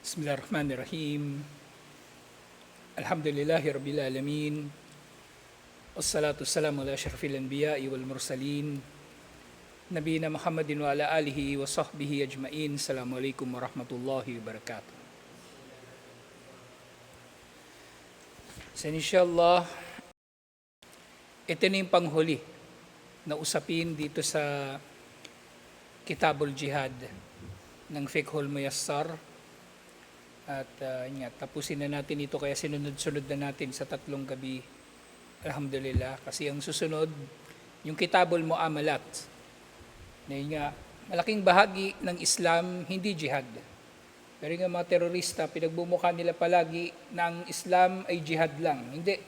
Bismillahirrahmanirrahim. Alhamdulillahi Rabbil Alamin. Wassalatu wassalamu ala asyrafil anbiya'i wal mursalin. Nabiyina Muhammadin wa ala alihi wa sahbihi ajma'in. Assalamualaikum warahmatullahi wabarakatuh. So inshallah, ito na yung panghuli na usapin dito sa Kitabul Jihad ng Fiqhul Muyassar. At tapusin na natin ito kaya sinunod-sunod na natin sa 3 gabi. Alhamdulillah. Kasi ang susunod, yung Kitabul Muamalat. Na yun nga, malaking bahagi ng Islam, hindi jihad. Pero yung mga terorista, pinagbumukha nila palagi na ang Islam ay jihad lang. Hindi.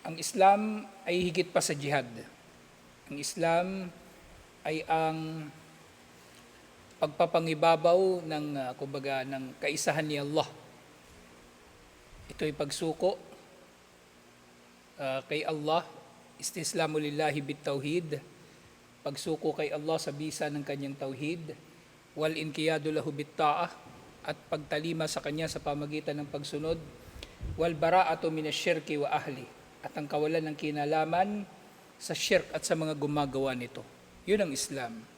Ang Islam ay higit pa sa jihad. Ang Islam ay ang pagpapangibabaw ng ng kaisahan ni Allah. Ito ay pagsuko kay Allah, istislamu lillahi bitawhid, pagsuko kay Allah sa bisa ng kanyang tauhid, wal inqiyadu lahu bitta'ah, at pagtalima sa kanya sa pamagitan ng pagsunod, wal bara'atu minasyirki wa ahli, at ang kawalan ng kinalaman sa syirk at sa mga gumagawa nito. Yun ang Islam.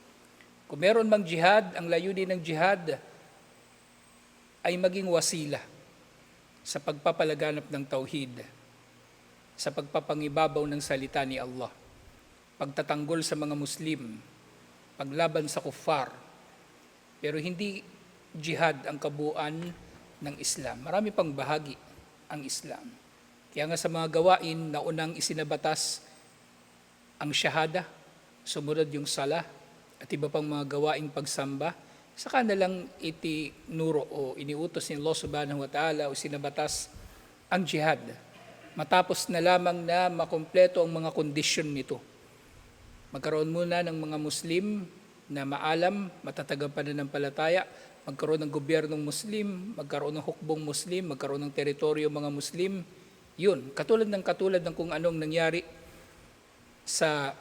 Kung meron mang jihad, ang layunin ng jihad ay maging wasila sa pagpapalaganap ng tauhid, sa pagpapangibabaw ng salita ni Allah, pagtatanggol sa mga Muslim, paglaban sa kuffar. Pero hindi jihad ang kabuuan ng Islam. Marami pang bahagi ang Islam. Kaya nga sa mga gawain na unang isinabatas ang shahada, sumunod yung salah, at iba pang mga gawaing pagsamba, saka na lang itinuro o iniutos ni Allah subhanahu wa ta'ala o sinabatas ang jihad. Matapos na lamang na makumpleto ang mga kondisyon nito. Magkaroon muna ng mga Muslim na maalam, matatag ang pananampalataya, magkaroon ng gobyernong Muslim, magkaroon ng hukbong Muslim, magkaroon ng teritoryo mga Muslim. Yun, katulad ng kung anong nangyari sa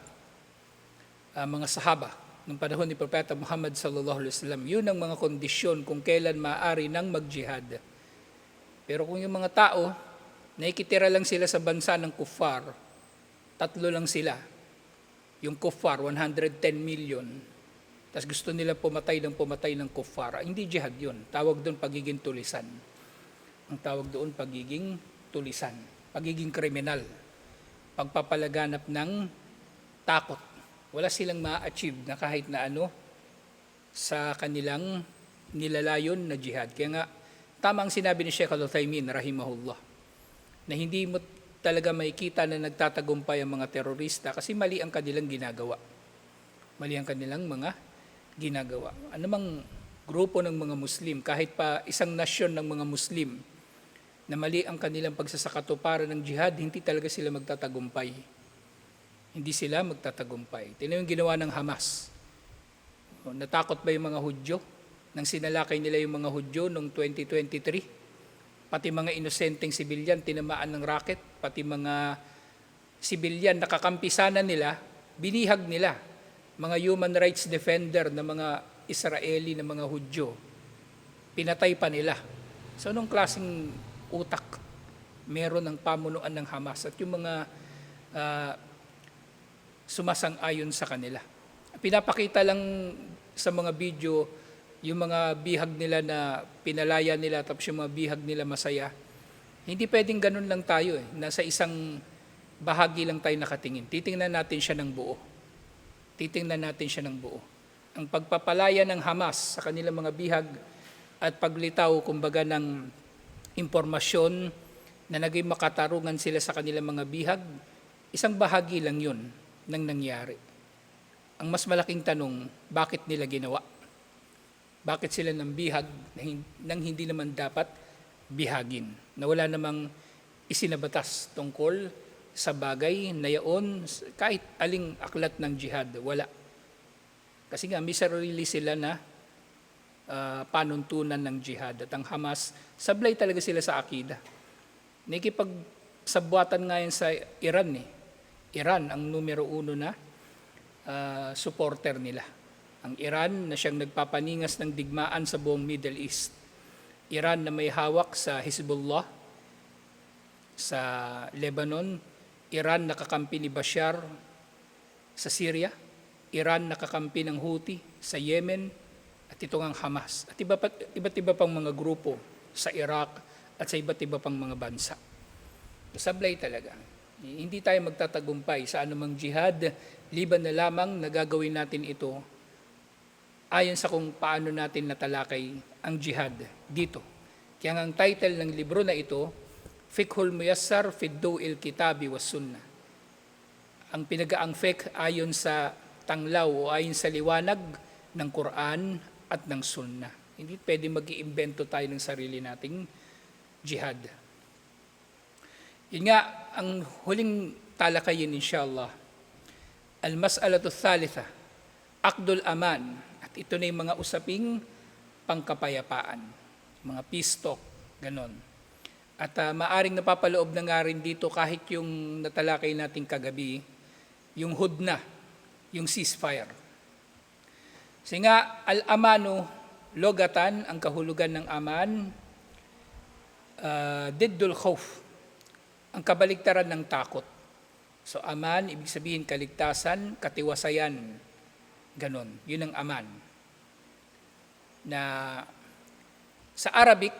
mga sahaba ng panahon ni Propeta Muhammad sallallahu alaihi wasallam. Yun ang mga kondisyon kung kailan maaari nang mag-jihad. Pero kung yung mga tao, nakikitira lang sila sa bansa ng kuffar, 3 lang sila. Yung kuffar, 110 million. Tapos gusto nila pumatay ng kuffar. Hindi jihad yun. Tawag doon pagiging tulisan. Ang tawag doon pagiging tulisan. Pagiging kriminal. Pagpapalaganap ng takot. Wala silang ma-achieve na kahit na ano sa kanilang nilalayon na jihad. Kaya nga, tama ang sinabi ni Sheikh Al-Uthaymin, rahimahullah, na hindi mo talaga makikita na nagtatagumpay ang mga terorista kasi mali ang kanilang ginagawa. Mali ang kanilang mga ginagawa. Anumang grupo ng mga Muslim, kahit pa isang nasyon ng mga Muslim, na mali ang kanilang pagsasakatuparan ng jihad, hindi talaga sila magtatagumpay. Hindi sila magtatagumpay. Tingnan yung ginawa ng Hamas. Natakot ba yung mga Hudyo? Nang sinalakay nila yung mga Hudyo noong 2023, pati mga inosenteng sibilyan tinamaan ng rocket, pati mga sibilyan nakakampisanan nila, binihag nila. Mga human rights defender na mga Israeli na mga Hudyo, pinatay pa nila. So anong klaseng utak meron ng pamunuan ng Hamas at yung mga sumasang-ayon sa kanila. Pinapakita lang sa mga video yung mga bihag nila na pinalaya nila tapos yung mga bihag nila masaya. Hindi pwedeng ganun lang tayo Nasa isang bahagi lang tayo nakatingin. Titingnan natin siya ng buo. Ang pagpapalaya ng Hamas sa kanilang mga bihag at paglitaw kumbaga ng impormasyon na naging makatarungan sila sa kanilang mga bihag, isang bahagi lang yun nang nangyari. Ang mas malaking tanong, bakit nila ginawa? Bakit sila nang bihag nang hindi naman dapat bihagin? Na wala namang isinabatas tungkol sa bagay na yaon, kahit aling aklat ng jihad, wala. Kasi nga, may sarili sila na panuntunan ng jihad. At ang Hamas, sablay talaga sila sa akida. Nakikipagsabuatan nga yan sa Iran Iran ang numero 1 na supporter nila. Ang Iran na siyang nagpapaningas ng digmaan sa buong Middle East. Iran na may hawak sa Hezbollah sa Lebanon, Iran nakakampi ni Bashar sa Syria, Iran nakakampi ng Houthi sa Yemen, at ito ang Hamas. At iba't iba pang mga grupo sa Iraq at sa iba't iba pang mga bansa. Sablay talaga. Hindi tayo magtatagumpay sa anumang jihad, liban na lamang na gagawin natin ito ayon sa kung paano natin natalakay ang jihad dito. Kaya ang title ng libro na ito, Fiqhul Muyassar fi Daw'il Kitabi was Sunnah. Ang pinagaang fiqh ayon sa tanglaw o ayon sa liwanag ng Quran at ng Sunnah. Hindi pwede mag-iimbento tayo ng sarili nating jihad. Yun nga, ang huling talakayin inshallah, Al-Mas'alatu Thalitha, Aqdul Aman, at ito na yung mga usaping pangkapayapaan, mga peace talk, ganon. At maaring napapaloob na nga rin dito kahit yung natalakay natin kagabi, yung hudna, yung ceasefire. Kasi nga, al-amanu, logatan, ang kahulugan ng aman, diddul khawf, ang kabaligtaran ng takot. So aman, ibig sabihin kaligtasan, katiwasayan, ganon. Yun ang aman. Na sa Arabic,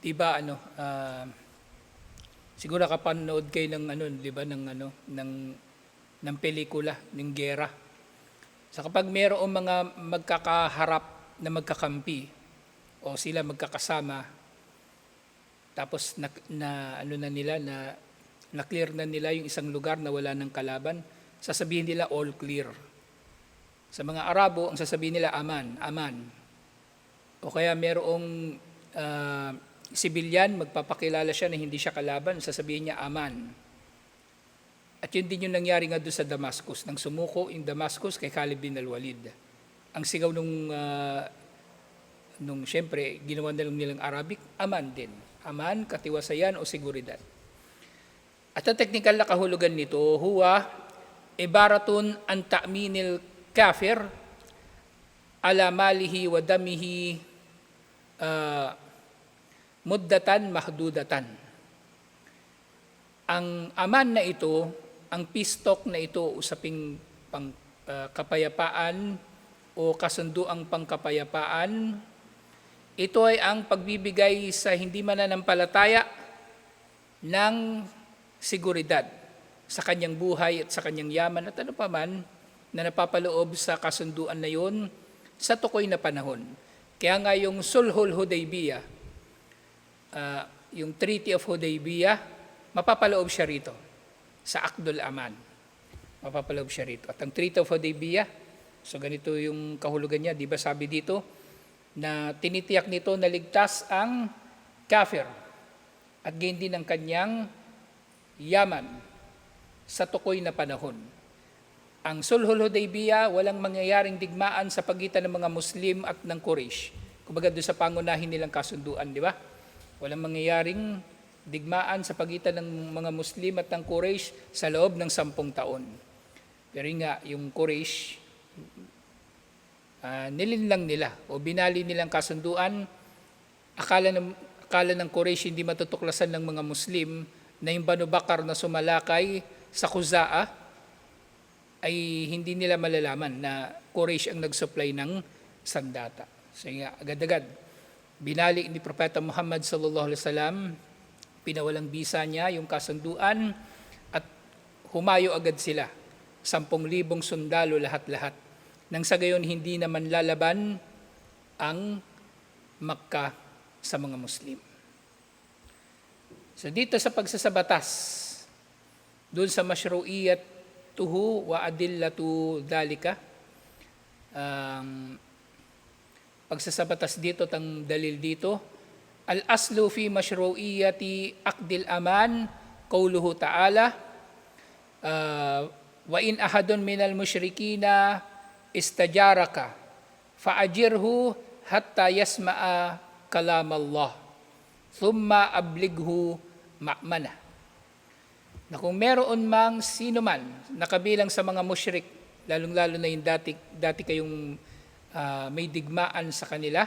diba siguro kapanood kayo ng diba ng pelikula ng gera. So kapag mayroong mga magkakaharap na magkakampi o sila magkakasama, tapos na clear na nila yung isang lugar na wala ng kalaban, sasabihin nila all clear. Sa mga Arabo, ang sasabihin nila aman, aman. O kaya mayroong sibilyan, magpapakilala siya na hindi siya kalaban, sasabihin niya aman. At yun din yung nangyari nga doon sa Damascus, nang sumuko yung Damascus kay Khalid bin al-Walid. Ang sigaw nung siyempre, ginawa nilang Arabic, aman din. Aman, katiwasayan o seguridad. At ang technical na kahulugan nito, huwa, ibaratun an ta'minil kafir, ala malihi wa damihi, muddatan mahdudatan. Ang aman na ito, ang peace talk na ito, usaping kapayapaan o kasunduang pangkapayapaan, ito ay ang pagbibigay sa hindi mananampalataya ng seguridad sa kanyang buhay at sa kanyang yaman at ano pa man na napapaloob sa kasunduan na yun sa tukoy na panahon. Kaya nga yung Sulhul Hudaybiyah, yung Treaty of Hudaybiyah, mapapaloob siya rito sa Aqdul Aman. Mapapaloob siya rito. At ang Treaty of Hudaybiyah, so ganito yung kahulugan niya, di ba sabi dito, na tinitiyak nito na ligtas ang kafir at gain din ang kanyang yaman sa tukoy na panahon. Ang Sulhul Hudaybiyah, walang mangyayaring digmaan sa pagitan ng mga Muslim at ng Quraysh. Kumbaga doon sa pangunahin nilang kasunduan, di ba? Walang mangyayaring digmaan sa pagitan ng mga Muslim at ng Quraysh sa loob ng 10 taon. Pero nga, yung Quraysh, nilinlang nila o binali nilang kasunduan. Akala ng Quraysh hindi matutuklasan ng mga Muslim na yung Banu Bakar na sumalakay sa Khuza'a ay hindi nila malalaman na Quraysh ang nag-supply ng sandata. So nga, agad-agad, binali ni Propeta Muhammad sallallahu alaihi wasallam, pinawalang bisa niya yung kasunduan at humayo agad sila. 10,000 sundalo lahat-lahat. Nang sa gayon hindi naman lalaban ang Makkah sa mga Muslim. So dito sa pagsasabatas, doon sa mashru'iyat tuhu wa adillatu dhalika, pagsasabatas dito, tang dalil dito, al-aslu fi mashru'iyati aqdil aman, qawluhu ta'ala, wa in ahadun minal musyrikina istajaraka fa'ajirhu hatta yasma'a kalam Allah thumma ablighu ma'mana. Na kung meron mang sino man nakabilang sa mga musyrik, lalong-lalo na yung dati kayong may digmaan sa kanila,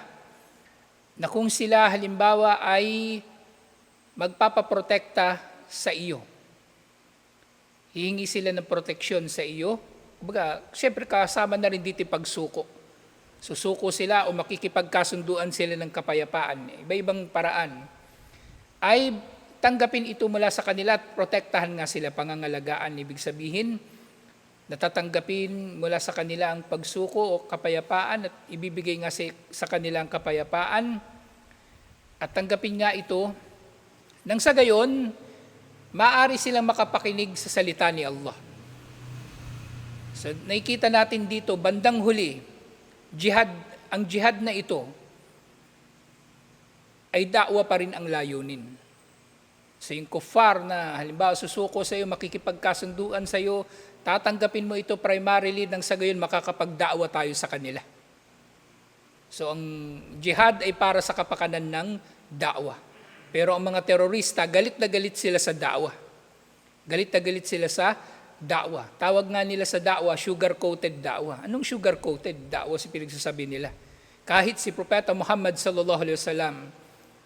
na kung sila halimbawa ay magpapaprotekta sa iyo, hihingi sila ng proteksyon sa iyo, kumbaga, siyempre kasama na rin dito pagsuko. Susuko sila o makikipagkasunduan sila ng kapayapaan, iba-ibang paraan, ay tanggapin ito mula sa kanila at protektahan nga sila, pangangalagaan. Ibig sabihin, natatanggapin mula sa kanila ang pagsuko o kapayapaan at ibibigay nga sa kanila ang kapayapaan at tanggapin nga ito nang sa gayon, maaari silang makapakinig sa salita ni Allah. So, nakikita natin dito, bandang huli, ang jihad na ito ay da'wa pa rin ang layunin. So yung kuffar na halimbawa susuko sa iyo, makikipagkasunduan sa iyo, tatanggapin mo ito primarily nang sa gayon makakapagda'wa tayo sa kanila. So ang jihad ay para sa kapakanan ng da'wa. Pero ang mga terorista, galit na galit sila sa da'wa. Galit na galit sila sa da'wa. Tawag nga nila sa da'wa, sugar-coated da'wa. Anong sugar-coated da'wa si pinagsasabi nila? Kahit si Propeta Muhammad sallallahu alaihi wasallam,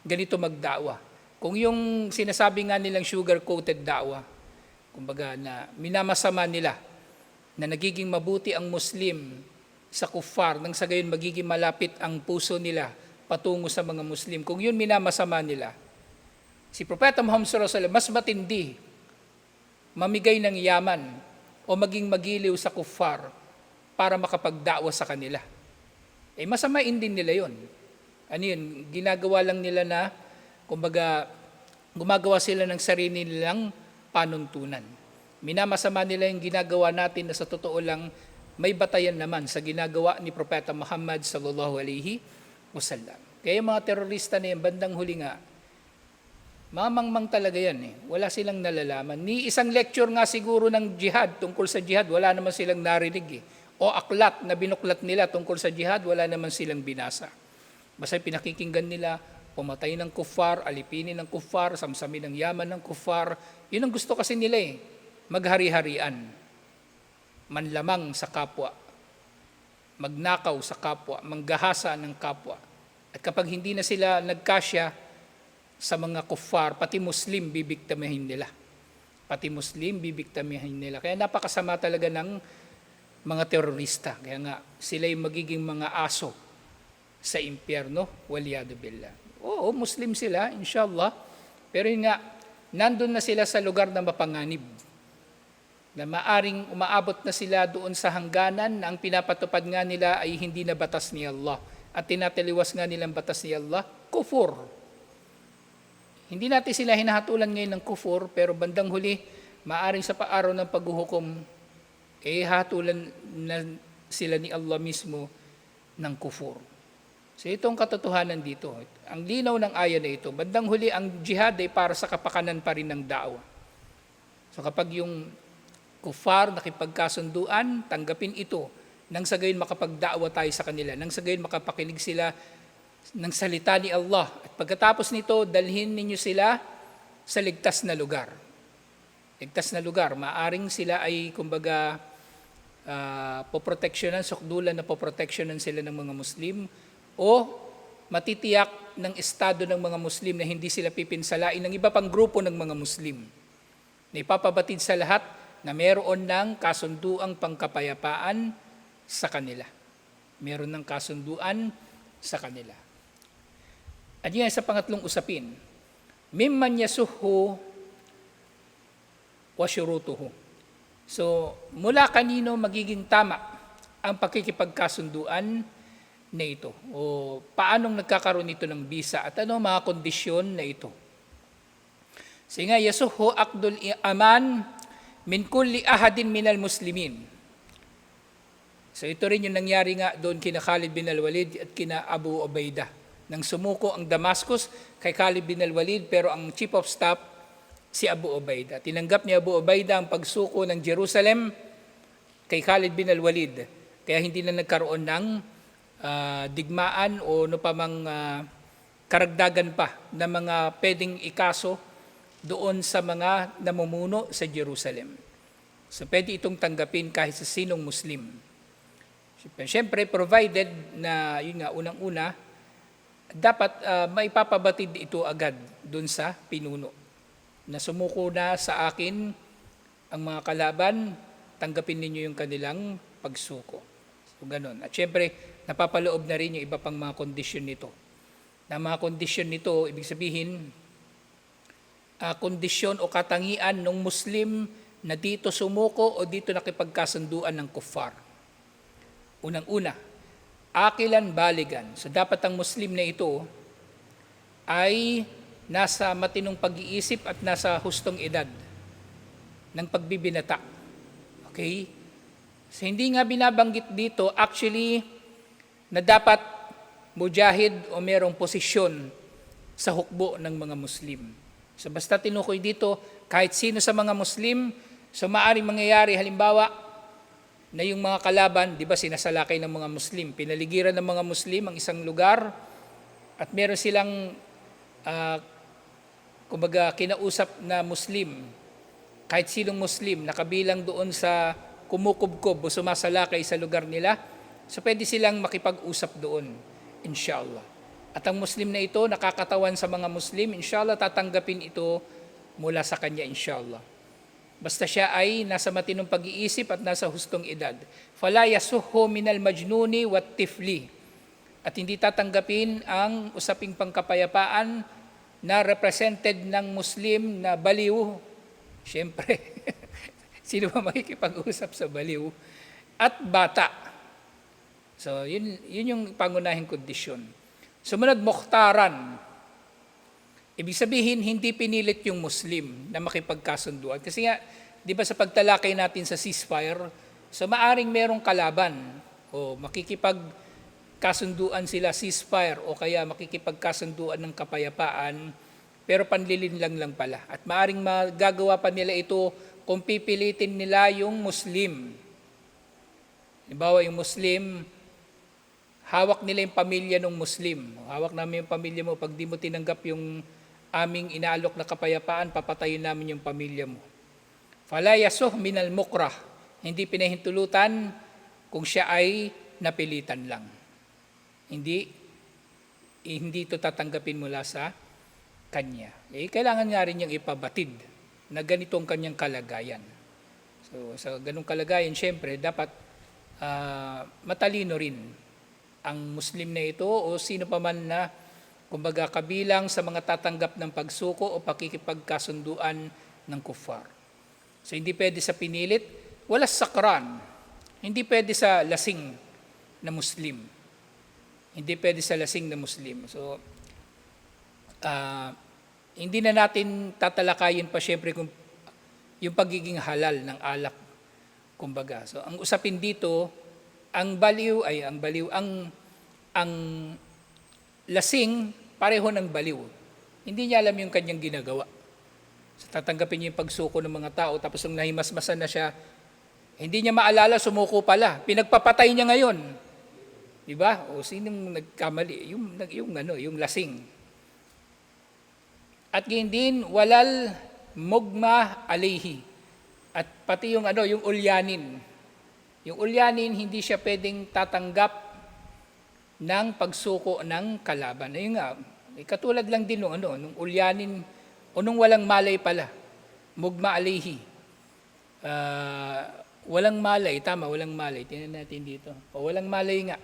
ganito magda'wa. Kung yung sinasabi nga nilang sugar-coated da'wa, kumbaga na minamasama nila, na nagiging mabuti ang Muslim sa kuffar, nang sa gayon magiging malapit ang puso nila patungo sa mga Muslim. Kung yun minamasama nila, si Propeta Muhammad sallallahu alaihi wasallam, mas matindi mamigay ng yaman o maging magiliw sa kuffar para makapagda'wa sa kanila. Masamain din nila yon. Ano yun? Ginagawa lang nila na, kumbaga, gumagawa sila ng sarili nilang panuntunan. Minamasama nila yung ginagawa natin na sa totoo lang may batayan naman sa ginagawa ni Propeta Muhammad sallallahu alaihi wasallam. Kaya mga terorista na yan, bandang huli nga, mamangmang talaga yan. Wala silang nalalaman. Ni isang lecture nga siguro ng jihad, tungkol sa jihad, wala naman silang narinig. O aklat na binuklat nila tungkol sa jihad, wala naman silang binasa. Basta pinakikinggan nila, pumatay ng kuffar, alipinin ng kuffar, samsamin ng yaman ng kuffar. Yun ang gusto kasi nila maghari-harian, manlamang sa kapwa, magnakaw sa kapwa, manggahasa ng kapwa. At kapag hindi na sila nagkasya sa mga kuffar, pati Muslim bibiktimahin nila. Pati Muslim bibiktimahin nila. Kaya napakasama talaga ng mga terorista. Kaya nga, sila yung magiging mga aso sa impyerno, waliyadu billah. Oo, Muslim sila, inshallah. Pero yun nga, nandun na sila sa lugar na mapanganib. Na maaring umaabot na sila doon sa hangganan na ang pinapatupad nga nila ay hindi na batas ni Allah. At tinataliwas nga nilang batas ni Allah, kufur. Hindi natin sila hinahatulan ngayon ng kufur, pero bandang huli, maaring sa paaraw ng paghuhukom, hatulan na sila ni Allah mismo ng kufur. So itong katotohanan dito, ang linaw ng aya na ito, bandang huli ang jihad ay para sa kapakanan pa rin ng da'wa. So kapag yung kufar nakipagkasunduan, tanggapin ito, nang sa gayon makapagda'wa tayo sa kanila, nang sa gayon makapakinig sila ng salita ni Allah. At pagkatapos nito, dalhin ninyo sila sa ligtas na lugar. Ligtas na lugar, maaring sila ay kumbaga poproteksyonan, sukdulan na poproteksyonan sila ng mga Muslim o matitiyak ng estado ng mga Muslim na hindi sila pipinsalain ng iba pang grupo ng mga Muslim. Na ipapabatid sa lahat na meron ng kasunduang pangkapayapaan sa kanila. Meron ng kasunduan sa kanila. At yan sa pangatlong usapin, mimman yasuhu wa syurutuhu. So, mula kanino magiging tama ang pakikipagkasunduan na ito? O paanong nagkakaroon ito ng bisa? At ano mga kondisyon na ito? Sige nga, yasuhu aqdul aman min kulli ahadin minal muslimin. So ito rin yung nangyari nga doon kina Khalid bin al-Walid at kina Abu Ubaidah. Nang sumuko ang Damascus kay Khalid bin al-Walid, pero ang chief of staff si Abu Ubaidah. Tinanggap ni Abu Ubaidah ang pagsuko ng Jerusalem kay Khalid bin al-Walid. Kaya hindi na nagkaroon ng digmaan o no pa mang karagdagan pa na mga pwedeng ikaso doon sa mga namumuno sa Jerusalem. So pwede itong tanggapin kahit sa sinong Muslim. Siyempre, provided na, yun nga, unang-una, dapat maipapabatid ito agad dun sa pinuno. Na sumuko na sa akin ang mga kalaban, tanggapin ninyo yung kanilang pagsuko. So, ganun. At siyempre, napapaloob na rin yung iba pang mga kondisyon nito. Na mga kondisyon nito, ibig sabihin, kondisyon o katangian ng Muslim na dito sumuko o dito nakipagkasunduan ng kuffar. Unang-una, akilan baligan. So dapat ang Muslim na ito ay nasa matinong pag-iisip at nasa hustong edad ng pagbibinata. Okay? So hindi nga binabanggit dito actually na dapat mujahid o merong posisyon sa hukbo ng mga Muslim. So basta tinukoy dito, kahit sino sa mga Muslim, so maaaring mangyayari halimbawa na yung mga kalaban, di ba sinasalakay ng mga Muslim, pinaligiran ng mga Muslim ang isang lugar at meron silang kumbaga kinausap na Muslim, kahit sinong Muslim, nakabilang doon sa kumukubkob o sumasalakay sa lugar nila, so pwede silang makipag-usap doon, inshallah. At ang Muslim na ito, nakakatawan sa mga Muslim, inshallah tatanggapin ito mula sa kanya, inshallah. Basta siya ay nasa matinong pag-iisip at nasa hustong edad. Fala yasuhu minal majnuni wat tifli. At hindi tatanggapin ang usaping pangkapayapaan na represented ng Muslim na baliw. Siyempre, sino ba makikipag-usap sa baliw? At bata. So, yun yung pangunahing kondisyon. Sumunod, mukhtaran. Ibig sabihin, hindi pinilit yung Muslim na makipagkasunduan. Kasi nga, di ba sa pagtalakay natin sa ceasefire, so maaring merong kalaban o makikipagkasunduan sila ceasefire o kaya makikipagkasunduan ng kapayapaan, pero panlilinlang lang pala. At maaring magagawa pa nila ito kung pipilitin nila yung Muslim. Halimbawa, yung Muslim, hawak nila yung pamilya ng Muslim. Hawak namin yung pamilya mo, pag di mo tinanggap yung aming inaalok na kapayapaan, papatayin namin yung pamilya mo. Fala yasuh minal mukrah. Hindi pinahintulutan kung siya ay napilitan lang. Hindi ito tatanggapin mula sa kanya. Kailangan nga rin niyang ipabatid na ganitong kanyang kalagayan. So sa ganung kalagayan, syempre, dapat matalino rin ang Muslim na ito o sino pa man na kumbaga kabilang sa mga tatanggap ng pagsuko o pakikipagkasunduan ng kuffar. So hindi pwede sa pinilit, wala sakran. Hindi pwede sa lasing na Muslim. Hindi pwede sa lasing na Muslim. So hindi na natin tatalakayin pa syempre kung yung pagiging halal ng alak, kumbaga. So ang usapin dito, ang lasing, pareho ng baliw. Hindi niya alam yung kanyang ginagawa. So, tatanggapin niya yung pagsuko ng mga tao, tapos nung nahimasmasan na siya, hindi niya maalala, sumuko pala. Pinagpapatay niya ngayon. Diba? O sinong nagkamali? Yung lasing. At ganyan din, walal mugma alayhi. At pati yung ulyanin. Yung ulyanin, hindi siya pwedeng tatanggap ng pagsuko ng kalaban. Ayun nga, katulad lang din nung ulyanin o nung walang malay pala. Mugma alayhi. Walang malay, tama, walang malay. Tingnan natin dito. O walang malay nga.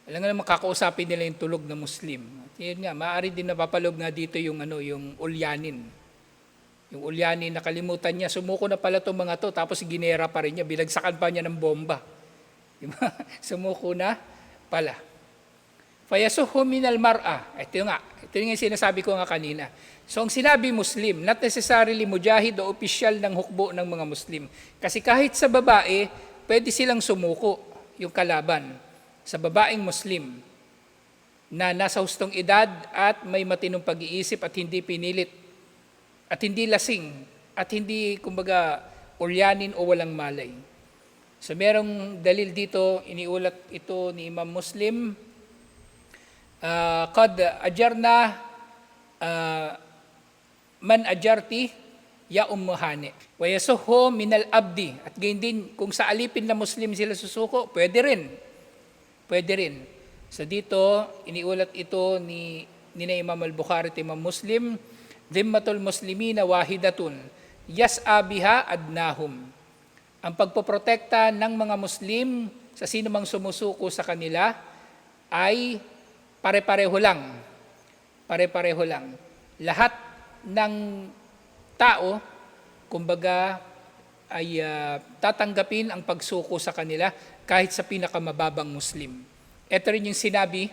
Alam nga naman, kakausapin nila yung tulog na Muslim. At yun nga, maaari din napapalog nga dito yung ulyanin. Yung ulyanin, nakalimutan niya, sumuko na pala itong mga to, tapos ginera pa rin niya, binagsakan pa niya ng bomba. Diba? Sumuko na pala. Fayasuhu minal mar'a. Ito yung sinasabi ko nga kanina. So ang sinabi Muslim, not necessarily mujahid o opisyal ng hukbo ng mga Muslim. Kasi kahit sa babae, pwede silang sumuko yung kalaban sa babaeng Muslim na nasa hustong edad at may matinong pag-iisip at hindi pinilit at hindi lasing at hindi kumbaga ulyanin o walang malay. So merong dalil dito, iniulat ito ni Imam Muslim, qad ajarna man ajarti ya ummuhani. Wa yasuhu minal abdi. At gayon din, kung sa alipin na Muslim sila susuko, pwede rin. Pwede rin. So dito, iniulat ito ni Imam al-Bukhari at Imam Muslim, dhimmatul muslimina wahidatun, yas'a biha adnahum. Ang pagpoprotekta ng mga Muslim sa sino mang sumusuko sa kanila ay pare-pareho lang. Pare-pareho lang. Lahat ng tao, kumbaga, ay tatanggapin ang pagsuko sa kanila kahit sa pinakamababang Muslim. Ito rin yung sinabi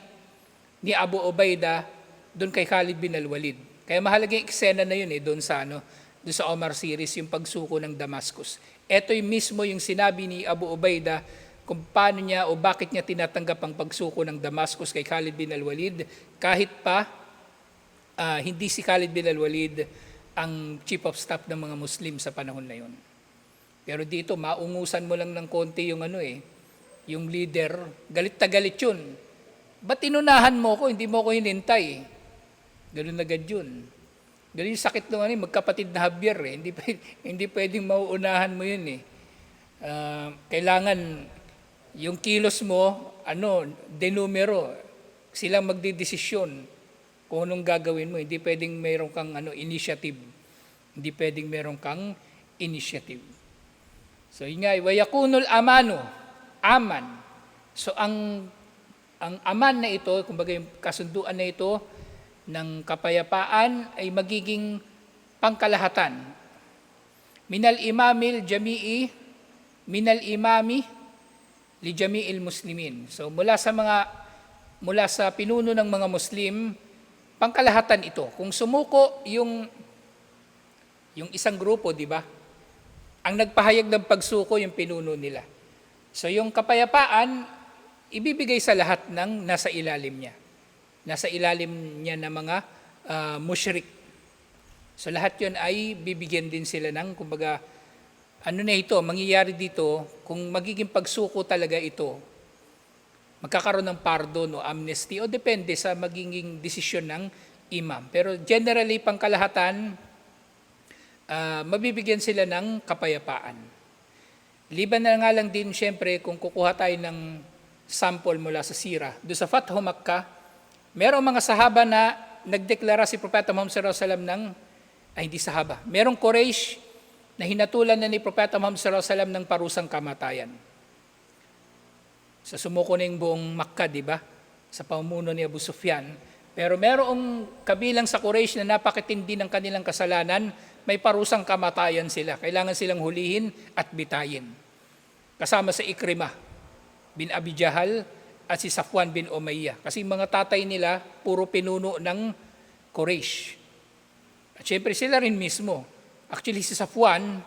ni Abu Ubaidah doon kay Khalid bin al-Walid. Kaya mahalaga yung eksena na yun doon sa Omar series, yung pagsuko ng Damascus. Ito yung mismo yung sinabi ni Abu Ubaidah kung paano niya o bakit niya tinatanggap ang pagsuko ng Damascus kay Khalid bin al-Walid kahit pa hindi si Khalid bin al-Walid ang chief of staff ng mga Muslim sa panahon na yun. Pero dito, maungusan mo lang ng konti yung yung leader, galit na galit yun. Ba't inunahan mo ko, hindi mo ko hinintay? Ganun agad yun. Ganun yung sakit ng magkapatid na Javier. Hindi pwedeng mauunahan mo yun . Kailangan yung kilos mo, denumero, silang magdidesisyon kung anong gagawin mo. Hindi pwedeng mayroon kang initiative. Hindi pwedeng mayroon kang initiative. So yun nga, wayakunul amanu, aman. So ang aman na ito, kumbaga yung kasunduan na ito ng kapayapaan ay magiging pangkalahatan. Minal imamil jami'i, minal imami li jami'il muslimin. So mula sa pinuno ng mga Muslim, pangkalahatan ito. Kung sumuko yung isang grupo, di ba? Ang nagpahayag ng pagsuko yung pinuno nila. So yung kapayapaan, ibibigay sa lahat ng nasa ilalim niya. Nasa ilalim niya ng mga mushrik. So lahat yun ay bibigyan din sila ng, kumbaga, mangyayari dito, kung magiging pagsuko talaga ito, magkakaroon ng pardon o amnesty o depende sa magiging desisyon ng imam. Pero generally, pangkalahatan, mabibigyan sila ng kapayapaan. Liban na nga lang din, syempre, kung kukuha tayo ng sample mula sa sira. Doon sa Fathu Makkah, merong mga sahaba na nagdeklara si Propeta Muhammad sallallahu alaihi wasallam hindi sahaba. Merong Quraysh na hinatulan na ni Propeta Muhammad sallallahu alaihi wasallam ng parusang kamatayan. Sa sumuko na yung buong Makkah, di ba? Sa pamumuno ni Abu Sufyan. Pero merong kabilang sa Quraysh na napakatindi ng kanilang kasalanan, may parusang kamatayan sila. Kailangan silang hulihin at bitayin. Kasama sa Ikrimah bin Abi Jahal at si Safwan bin Umayyah. Kasi mga tatay nila, puro pinuno ng Quraysh. At syempre sila rin mismo. Actually si Safwan,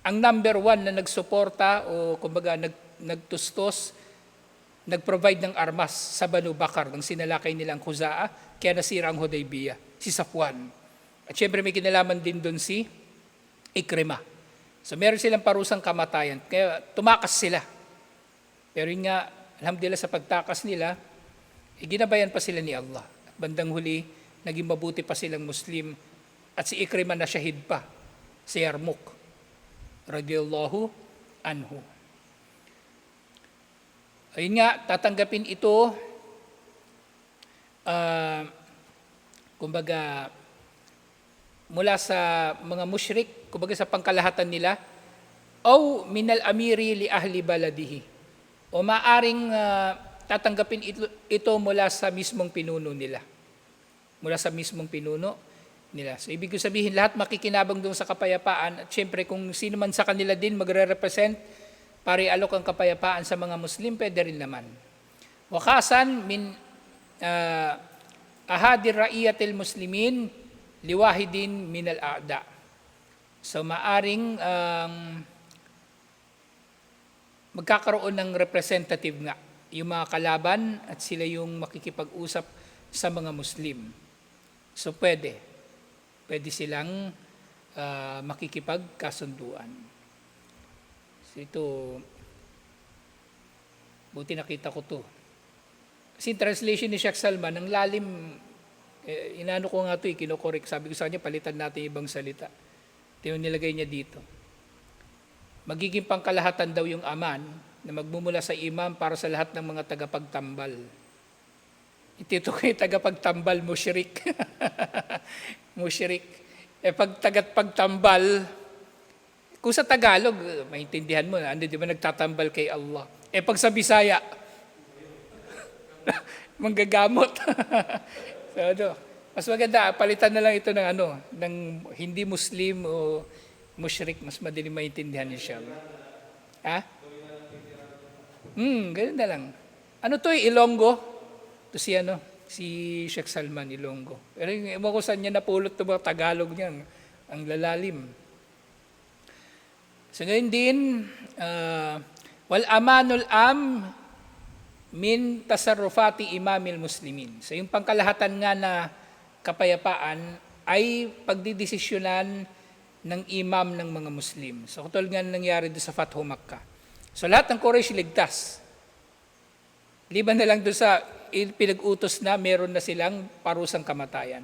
ang number one na nagsuporta o kumbaga nagtustos, nag-provide ng armas sa Banu Bakar, ng sinalakay nilang Khuzaa, kaya nasira ang Hudaybiyah, si Safwan. At syempre may kinalaman din doon si Ikrimah. So meron silang parusang kamatayan, kaya tumakas sila. Pero yun nga, alhamdulillah sa pagtakas nila, ginabayan pa sila ni Allah. At bandang huli, naging mabuti pa silang Muslim at si Ikrimah na shahid pa, si Yarmouk, radiyallahu anhu. Ayun nga, tatanggapin ito, kumbaga, mula sa mga mushrik, kumbaga sa pangkalahatan nila, o minal amiri li ahli baladihi, o maaring tatanggapin ito mula sa mismong pinuno nila. Mula sa mismong pinuno nila. So ibig sabihin, lahat makikinabang doon sa kapayapaan, at syempre kung sino man sa kanila din magre-represent, para alok ang kapayapaan sa mga Muslim, pwede rin naman. Wakasan min ahadir ra'iyatil muslimin liwahidin minal a'da. So maaring magkakaroon ng representative nga, yung mga kalaban at sila yung makikipag-usap sa mga Muslim. So pwede silang makikipagkasunduan. So ito, buti nakita ko to. Kasi translation ni Sheikh Salman, ang lalim, inano ko nga ito, kinokorek. Sabi ko sa kanya, palitan natin ibang salita. Ito yung nilagay niya dito. Magiging pangkalahatan daw yung aman na magmumula sa imam para sa lahat ng mga tagapagtambal. Ito ko yung tagapagtambal, musyrik. Musyrik. Pag tagapagtambal, kung sa Tagalog, maintindihan mo na, di ba nagtatambal kay Allah? Pag sa Bisaya, manggagamot. So, mas maganda, palitan na lang ito ng hindi Muslim o musyrik, mas madaling maintindihan niya siya. Ha? Ganun na lang. Ano to Ilonggo? To si Sheikh Salman Ilonggo. Pero ewan ko saan niya napulot ito mga Tagalog niya. Ang lalalim. So ngayon din, wal amanul min tasarrufati imamil muslimin. So yung pangkalahatan nga na kapayapaan ay pagdidesisyonan ng imam ng mga Muslim. So katulad nga nangyari doon sa Fathu Makkah. So lahat ng Quraysh ligtas. Liban na lang doon sa pinag-utos na meron na silang parusang kamatayan.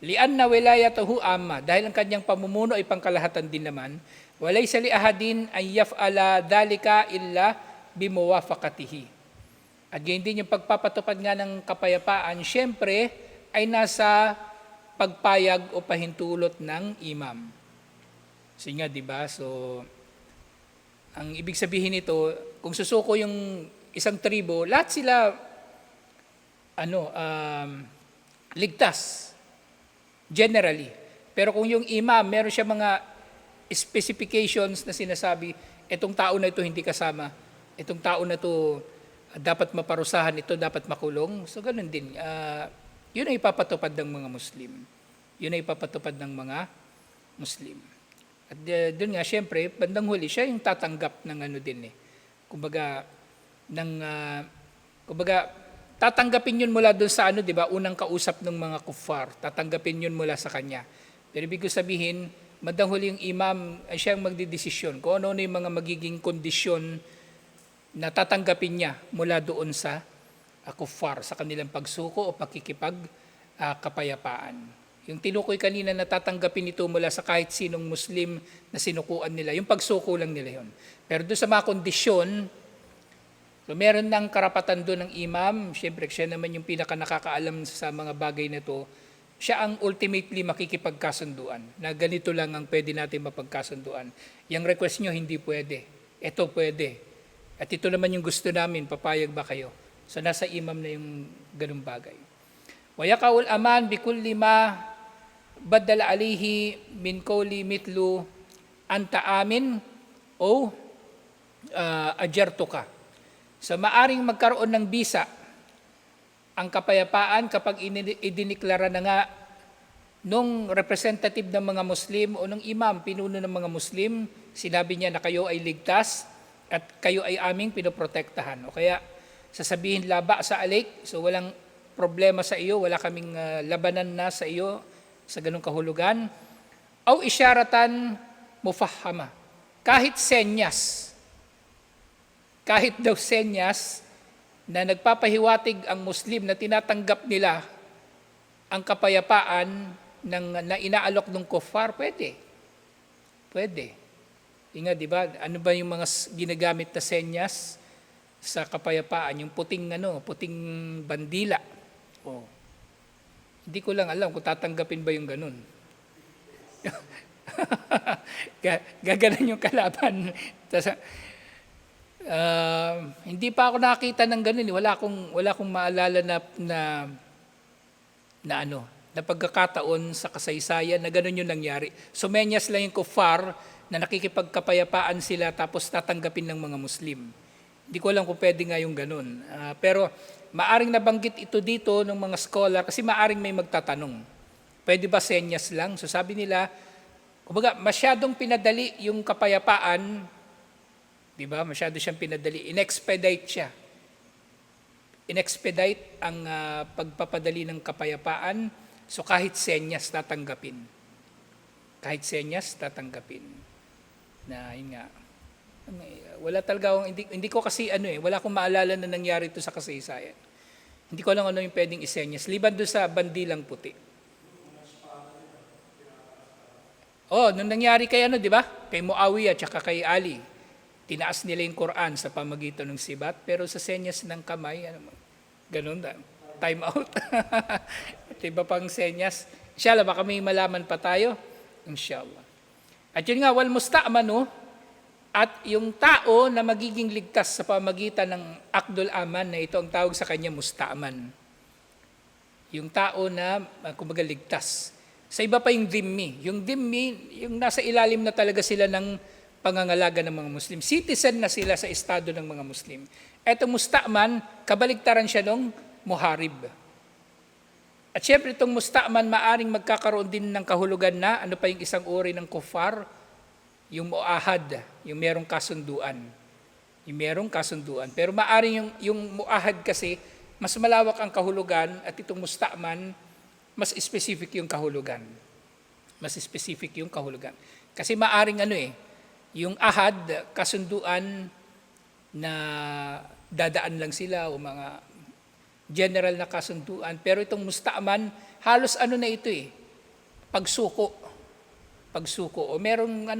Lian na wilayatahu amma, dahil ang kanyang pamumuno ay pangkalahatan din naman, walaysa li ahadin an yaf'ala dhalika illa bimuwafaqatihi. At ganyan din yung pagpapatupad nga ng kapayapaan, syempre ay nasa pagpayag o pahintulot ng imam. So nga, di ba? So, ang ibig sabihin nito, kung susuko yung isang tribo, lahat sila ligtas. Generally. Pero kung yung imam, meron siya mga specifications na sinasabi, itong tao na ito hindi kasama, itong tao na ito dapat maparusahan, ito dapat makulong. So ganun din. Yun ay ipapatupad ng mga Muslim. Yun ay ipapatupad ng mga Muslim. At doon nga, syempre, bandang huli, siya yung tatanggap ng Kumbaga, tatanggapin yun mula doon sa di ba, unang kausap ng mga kuffar. Tatanggapin yun mula sa kanya. Pero ibig sabihin, bandang huli yung imam ay siyang magdidesisyon kung ano yung mga magiging kondisyon na tatanggapin niya mula doon sa kuffar, sa kanilang pagsuko o pakikipagkapayapaan. Yung tinukoy kanina na tatanggapin ito mula sa kahit sinong Muslim na sinukuan nila, yung pagsuko lang nila yun. Pero doon sa mga kondisyon, so meron ng karapatan doon ng imam, siyempre siya naman yung pinaka nakakaalam sa mga bagay na to, siya ang ultimately makikipagkasunduan, na ganito lang ang pwede natin mapagkasunduan. Yung request nyo, hindi pwede. Ito pwede. At ito naman yung gusto namin, papayag ba kayo? So nasa imam na yung ganung bagay. Wayakaul aman bikulli ma badala alihi min qawli mitlu anta amin o ajartuka. So maaring magkaroon ng bisa ang kapayapaan kapag idiniklara na nga nung representative ng mga Muslim o nung imam, pinuno ng mga Muslim, sinabi niya na kayo ay ligtas at kayo ay aming pinoprotektahan. O kaya sasabihin laba sa alik, so walang problema sa iyo, wala kaming labanan na sa iyo sa ganung kahulugan. O isyaratan mufahama, kahit senyas, kahit daw senyas na nagpapahiwatig ang Muslim na tinatanggap nila ang kapayapaan na inaalok ng kuffar, pwede. Pwede. Inga, di ba? Ano ba yung mga ginagamit na senyas sa kapayapaan? Yung puting bandila. Oh. Hindi ko lang alam kung tatanggapin ba yung ganun. Gaganan yung kalaban. Hindi pa ako nakita ng ganun. Wala akong maalala na pagkakataon sa kasaysayan na ganun yung nangyari. Sumenyas lang yung kuffar na nakikipagkapayapaan sila tapos tatanggapin ng mga Muslim. Hindi ko alam kung pwede nga yung ganun. Pero maaring nabanggit ito dito ng mga scholar kasi maaring may magtatanong. Pwede ba senyas lang? So sabi nila, kumbaga masyadong pinadali yung kapayapaan, di ba? Masyado siyang pinadali. In-expedite siya. In-expedite ang pagpapadali ng kapayapaan. So kahit senyas tatanggapin. Kahit senyas tatanggapin. Na yun nga. Wala talaga akong, hindi ko kasi wala akong maalala na nangyari ito sa kasaysayan. Hindi ko alam ano yung pwedeng isenyas. Liban doon sa bandilang puti. Oh, nung nangyari kay ano, di ba? Kay Muawiyah at kay Ali. Tinaas nila yung Quran sa pamagitan ng sibat, pero sa senyas ng kamay, ganun na, time out. At iba pang senyas. Inshallah, baka may malaman pa tayo. Inshallah. At yun nga, wal musta'manu, at yung tao na magiging ligtas sa pamagitan ng Akdul Aman, na ito ang tawag sa kanya musta'man. Yung tao na, kumbaga, ligtas. Sa iba pa yung dhimmi. Yung dhimmi, yung nasa ilalim na talaga sila ng pangangalaga ng mga Muslim. Citizen na sila sa estado ng mga Muslim. Eto musta'man, kabaligtaran siya ng muharib. At syempre itong musta'man, maaring magkakaroon din ng kahulugan na, ano pa yung isang uri ng kuffar, yung mu'ahad, yung merong kasunduan. Yung merong kasunduan. Pero maaring yung mu'ahad kasi, mas malawak ang kahulugan, at itong musta'man, mas specific yung kahulugan. Mas specific yung kahulugan. Kasi maaring yung ahad, kasunduan na dadaan lang sila o mga general na kasunduan. Pero itong musta'man, halos na ito pagsuko. Pagsuko. O merong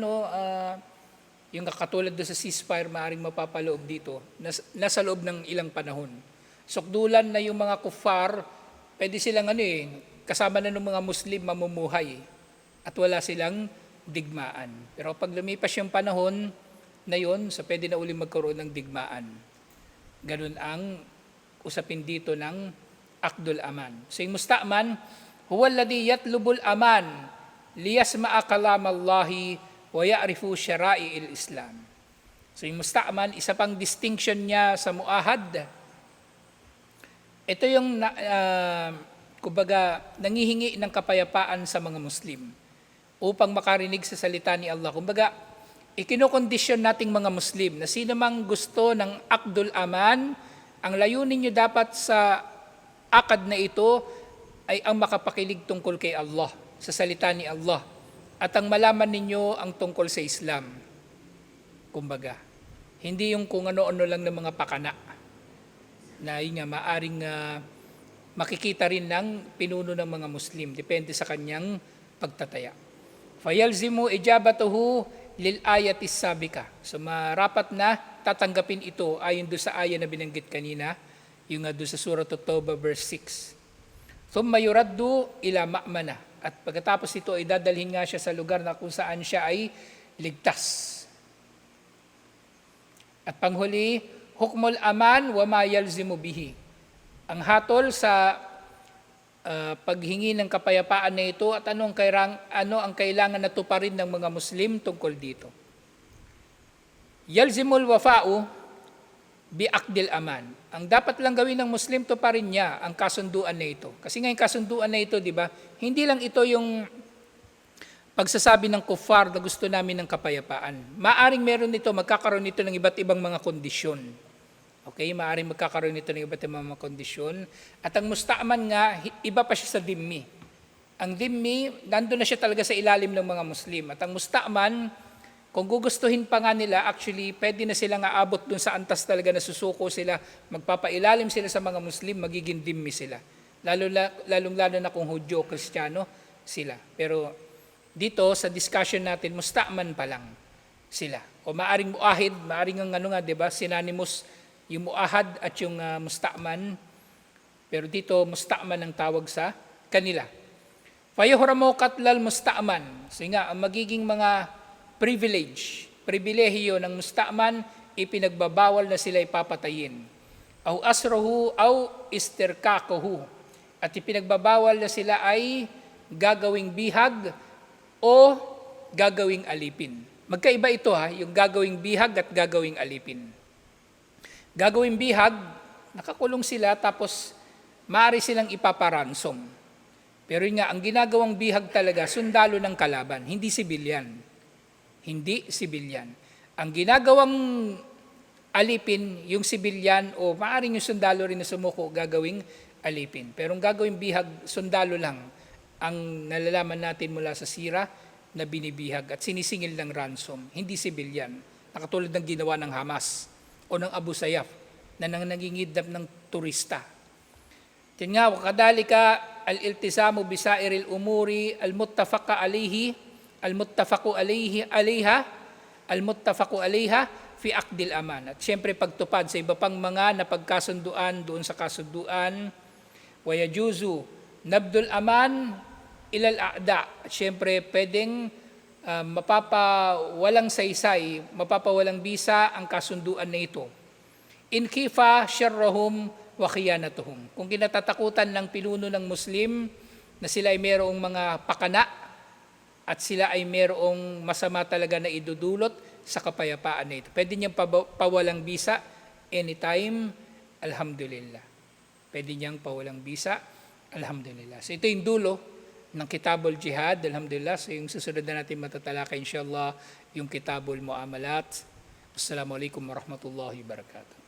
yung katulad doon sa ceasefire, maaaring mapapaloob dito, nasa loob ng ilang panahon. Sukdulan na yung mga kuffar, pwede silang kasama na ng mga Muslim mamumuhay at wala silang digmaan. Pero pag lumipas yung panahon na yun, so pwede na ulit magkaroon ng digmaan. Ganun ang usapin dito ng Akdul Aman. So yung musta'man, huwa alladhi yatlubul aman liyasma'a kalamallahi wa ya'rifu syara'i'il Islam. So yung musta'man, isa pang distinction niya sa mu'ahad. Ito yung kumbaga nangihingi ng kapayapaan sa mga Muslim upang makarinig sa salita ni Allah. Kumbaga, ikinokondisyon nating mga Muslim na sino mang gusto ng Akdul Aman, ang layunin nyo dapat sa akad na ito ay ang makapakilig tungkol kay Allah, sa salita ni Allah, at ang malaman ninyo ang tungkol sa Islam. Kumbaga, hindi yung kung ano-ano lang ng mga pakana na yun nga, maaring makikita rin ng pinuno ng mga Muslim, depende sa kanyang pagtataya. Fayalzimu ijabatuhu lil ayatis sabika. So marapat na tatanggapin ito ayon doon sa aya na binanggit kanina, yung doon sa Surah At-Tawbah verse 6. Thumma yuraddu ila ma'mana. At pagkatapos ito ay dadalhin nga siya sa lugar na kung saan siya ay ligtas. At panghuli, hukmul aman wa ma yalzimu bihi. Ang hatol sa paghingi ng kapayapaan na ito at ano ang kailangan na tuparin ng mga Muslim tungkol dito. Yalzimul wafa'u bi aqdil aman. Ang dapat lang gawin ng Muslim, tuparin niya ang kasunduan na ito. Kasi ngayon kasunduan na ito, di ba? Hindi lang ito yung pagsasabi ng kuffar na gusto namin ng kapayapaan. Maaring meron nito, magkakaroon nito ng iba't ibang mga kondisyon. Okay, maaaring magkakaroon nito ng iba't ibang mga kondisyon. At ang musta'man nga, iba pa siya sa dhimmi. Ang dhimmi, nandun na siya talaga sa ilalim ng mga Muslim. At ang musta'man, kung gugustuhin pa nga nila, actually, pwede na silang aabot dun sa antas talaga na susuko sila, magpapailalim sila sa mga Muslim, magiging dhimmi sila. Lalong-lalo na kung Hudyo o Kristiyano sila. Pero dito, sa discussion natin, musta'man pa lang sila. O maaring muahid, maaring ang diba, synonymous yung muahad at yung musta'man, pero dito musta'man ang tawag sa kanila. Fayuhramu qatlal musta'man. So nga, ang magiging mga pribilehiyo ng musta'man, ipinagbabawal na sila ipapatayin. Aw asruhu aw istirkakuhu. At ipinagbabawal na sila ay gagawing bihag o gagawing alipin. Magkaiba ito yung gagawing bihag at gagawing alipin. Gagawing bihag, nakakulong sila tapos maaari silang ipaparansom. Pero yun nga, ang ginagawang bihag talaga, sundalo ng kalaban, hindi sibilyan. Hindi sibilyan. Ang ginagawang alipin, yung sibilyan o maaaring yung sundalo rin na sumuko, gagawing alipin. Pero ang gagawing bihag, sundalo lang ang nalalaman natin mula sa sira na binibihag at sinisingil ng ransom, hindi sibilyan. Nakatulad ng ginawa ng Hamas o ng Abu Sayyaf na nangingidnap ng turista. Yan nga, wakadalika al-iltisamu bisairil umuri al-muttafaqa alayhi al-muttafaqu alayha fi aqdil aman. At siyempre pagtupad sa iba pang mga napagkasunduan doon sa kasunduan, wa yajuzu nabdul aman ilal a'da. At siyempre pwedeng mapapawalang saysay, mapapawalang bisa ang kasunduan na ito. In kifa syarrahum wa khiyanatuhum. Kung kinatatakutan ng pinuno ng Muslim na sila ay mayroong mga pakana at sila ay mayroong masama talaga na idudulot sa kapayapaan na ito. Pwede niyang pawalang bisa anytime, alhamdulillah. Pwede niyang pawalang bisa, alhamdulillah. So ito yung dulo ng Kitabul Jihad, alhamdulillah. So yung susunod na natin matatalakay inshallah yung Kitabul Muamalat. Assalamualaikum warahmatullahi wabarakatuh.